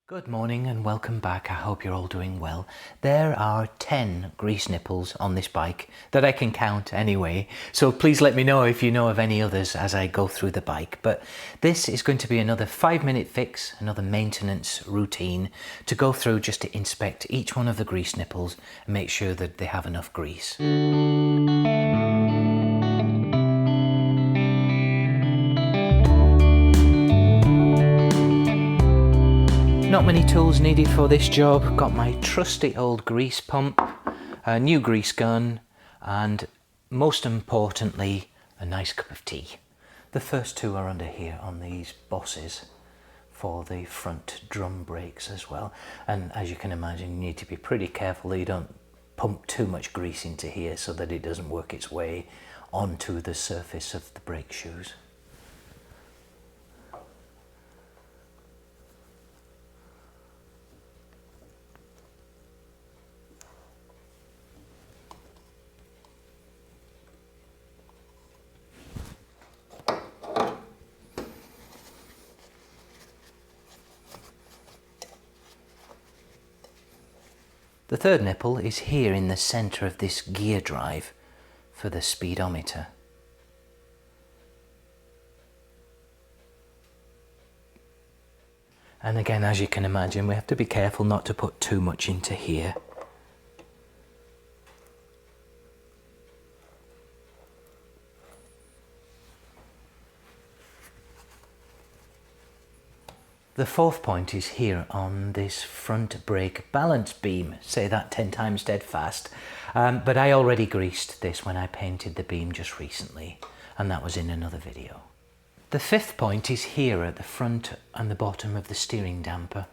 Good morning and welcome back. I hope you're all doing well. There are 10 grease nipples on this bike that I can count anyway, so please let me know if you know of any others as I go through the bike. But this is going to be another 5-minute fix, another maintenance routine to go through just to inspect each one of the grease nipples and make sure that they have enough grease. Not many tools needed for this job. Got my trusty old grease pump, a new grease gun, and most importantly, a nice cup of tea. The first two are under here on these bosses for the front drum brakes as well. And as you can imagine, you need to be pretty careful that you don't pump too much grease into here so that it doesn't work its way onto the surface of the brake shoes. The third nipple is here in the centre of this gear drive for the speedometer. And again, as you can imagine, we have to be careful not to put too much into here. The fourth point is here on this front brake balance beam. Say that 10 times dead fast. But I already greased this when I painted the beam just recently, and that was in another video. The fifth point is here at the front and the bottom of the steering damper.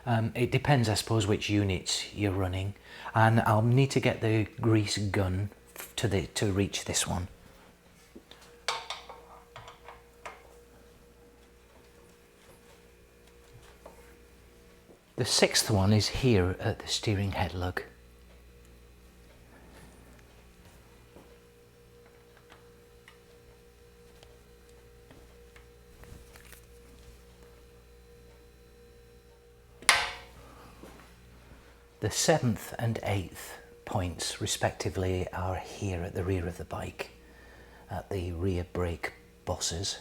It depends, I suppose, which units you're running, and I'll need to get the grease gun to reach this one. The sixth one is here at the steering head lug. The seventh and eighth points respectively are here at the rear of the bike, at the rear brake bosses,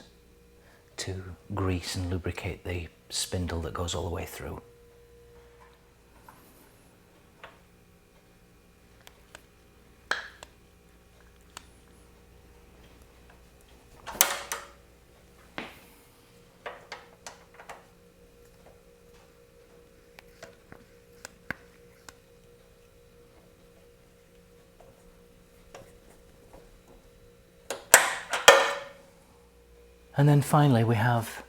to grease and lubricate the spindle that goes all the way through. And then finally we have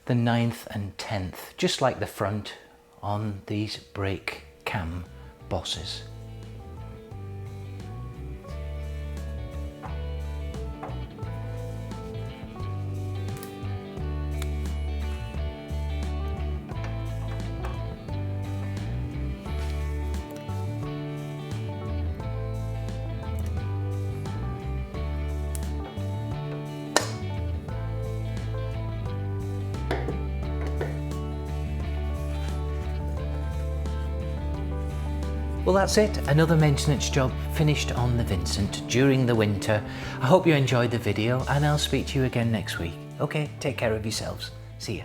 the 9th and 10th, just like the front on these brake cam bosses. Well, that's it, another maintenance job finished on the Vincent during the winter. I hope you enjoyed the video and I'll speak to you again next week. Okay, take care of yourselves. See ya.